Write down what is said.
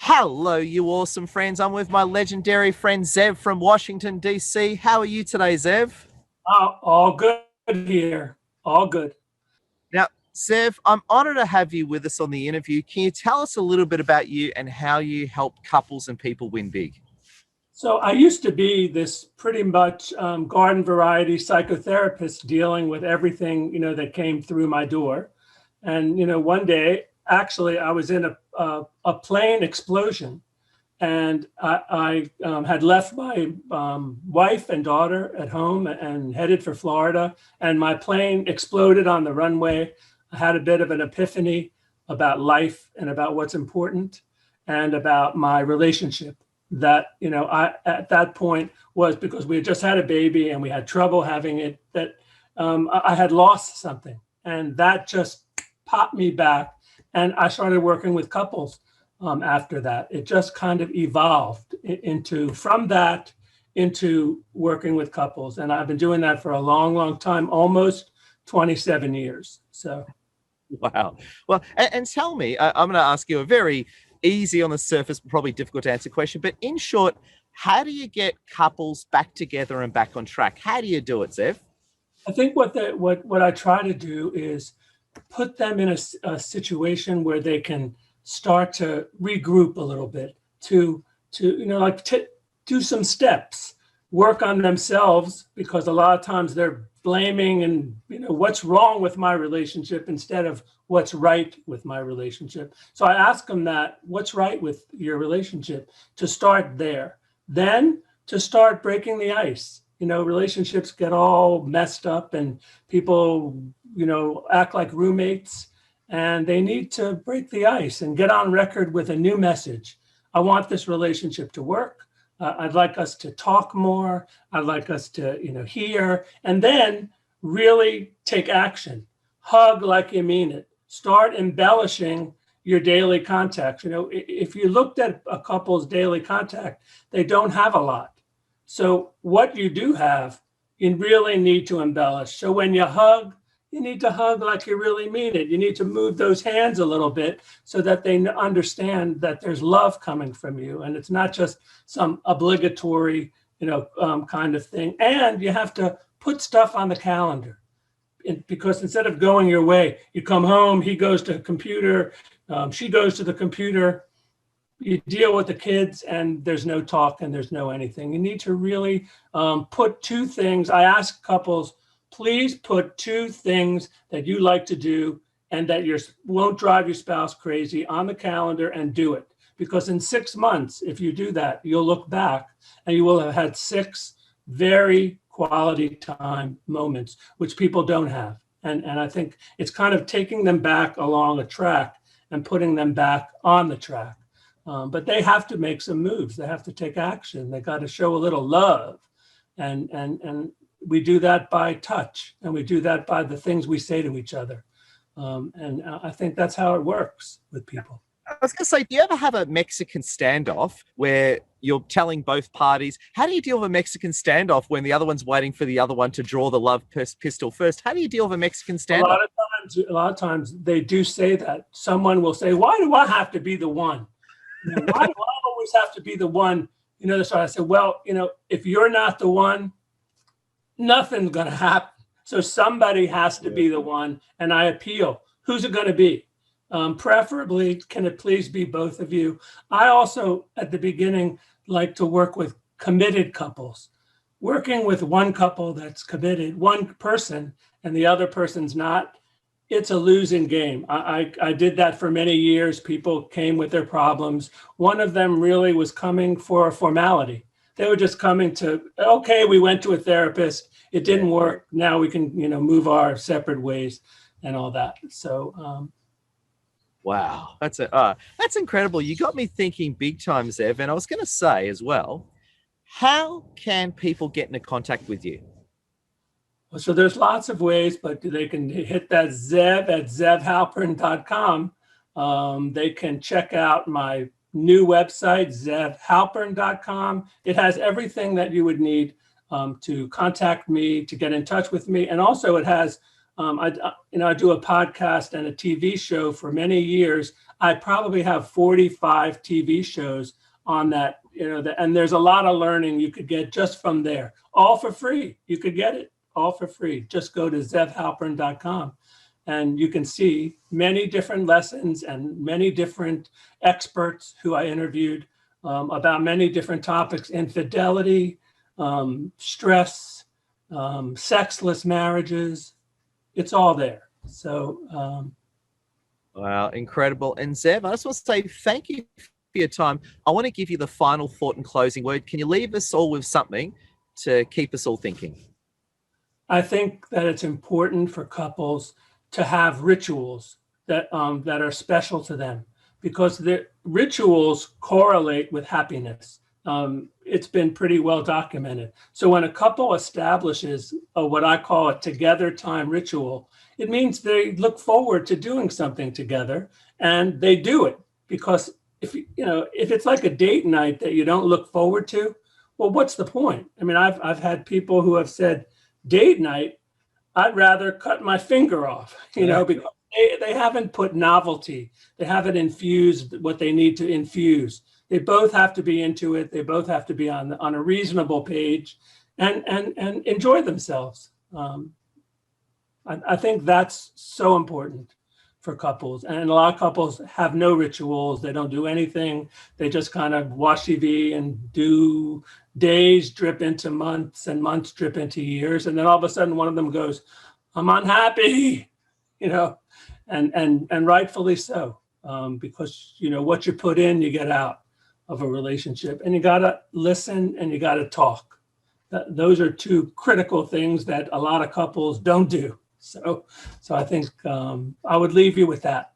Hello, you awesome friends. I'm with my legendary friend Zev from Washington, D.C. How are you today, Zev? All good here. All good. Now, Zev, I'm honored to have you with us on the interview. Can you tell us a little bit about you and how you help couples and people win big? So I used to be this pretty much garden variety psychotherapist dealing with everything, that came through my door. And, one day, actually, I was in a plane explosion. And I had left my wife and daughter at home and headed for Florida. And my plane exploded on the runway. I had a bit of an epiphany about life and about what's important and about my relationship. That, I at that point was because we had just had a baby and we had trouble having it, that I had lost something. And that just popped me back. And I started working with couples after that. It just kind of evolved from that into working with couples. And I've been doing that for a long, long time, almost 27 years. So. Wow. Well, and tell me, I'm going to ask you a very easy on the surface, but probably difficult to answer question. But in short, how do you get couples back together and back on track? How do you do it, Zev? I think what I try to do is put them in a situation where they can start to regroup a little bit, to do some steps, work on themselves, because a lot of times they're blaming and what's wrong with my relationship instead of what's right with my relationship. So I ask them that, what's right with your relationship, to start there. Then to start breaking the ice. Relationships get all messed up and people, act like roommates, and they need to break the ice and get on record with a new message. I want this relationship to work. I'd like us to talk more. I'd like us to, hear, and then really take action. Hug like you mean it. Start embellishing your daily contact. If you looked at a couple's daily contact, they don't have a lot. So what you do have, you really need to embellish. So when you hug, you need to hug like you really mean it. You need to move those hands a little bit so that they understand that there's love coming from you. And it's not just some obligatory, kind of thing. And you have to put stuff on the calendar. Because instead of going your way, you come home, he goes to the computer, she goes to the computer, you deal with the kids, and there's no talk and there's no anything. You need to really put two things. I ask couples, please put two things that you like to do and that won't drive your spouse crazy on the calendar, and do it. Because in 6 months, if you do that, you'll look back and you will have had 6 very quality time moments, which people don't have. And I think it's kind of taking them back along a track and putting them back on the track. But they have to make some moves. They have to take action. They got to show a little love. And we do that by touch, and we do that by the things we say to each other. And I think that's how it works with people. I was going to say, do you ever have a Mexican standoff where you're telling both parties? How do you deal with a Mexican standoff when the other one's waiting for the other one to draw the love pistol first? How do you deal with a Mexican standoff? A lot of times they do say that. Someone will say, why do I have to be the one? Why do I always have to be the one? So I said, well, if you're not the one, nothing's going to happen. So somebody has to be the one. And I appeal. Who's it going to be? Preferably, can it please be both of you? I also, at the beginning, like to work with committed couples. Working with one couple that's committed, one person, and the other person's not, it's a losing game. I did that for many years. People came with their problems. One of them really was coming for a formality. They were just coming to, okay, we went to a therapist. It didn't work. Now we can, move our separate ways and all that. So, wow, that's incredible. You got me thinking big time, Zev. And I was going to say as well, how can people get into contact with you? So there's lots of ways, but they can hit that Zev at zevhalpern.com. They can check out my new website, zevhalpern.com. It has everything that you would need to contact me, to get in touch with me. And also it has I do a podcast and a TV show for many years. I probably have 45 TV shows on that, and there's a lot of learning you could get just from there, all for free. You could get it all for free. Just go to zevhalpern.com and you can see many different lessons and many different experts who I interviewed about many different topics: infidelity, stress, sexless marriages. It's all there. So, wow, incredible. And Zev, I just want to say thank you for your time. I want to give you the final thought and closing word. Can you leave us all with something to keep us all thinking? I think that it's important for couples to have rituals that are special to them, because the rituals correlate with happiness. It's been pretty well documented. So when a couple establishes what I call a together time ritual, it means they look forward to doing something together, and they do it. Because if it's like a date night that you don't look forward to, well, what's the point? I mean, I've had people who have said, date night, I'd rather cut my finger off, because they haven't put novelty. They haven't infused what they need to infuse. They both have to be into it. They both have to be on a reasonable page and enjoy themselves. I think that's so important for couples. And a lot of couples have no rituals. They don't do anything. They just kind of watch TV and do days drip into months and months drip into years. And then all of a sudden one of them goes, I'm unhappy, and rightfully so, because, what you put in, you get out of a relationship, and you got to listen and you got to talk. Those are two critical things that a lot of couples don't do. So I think I would leave you with that.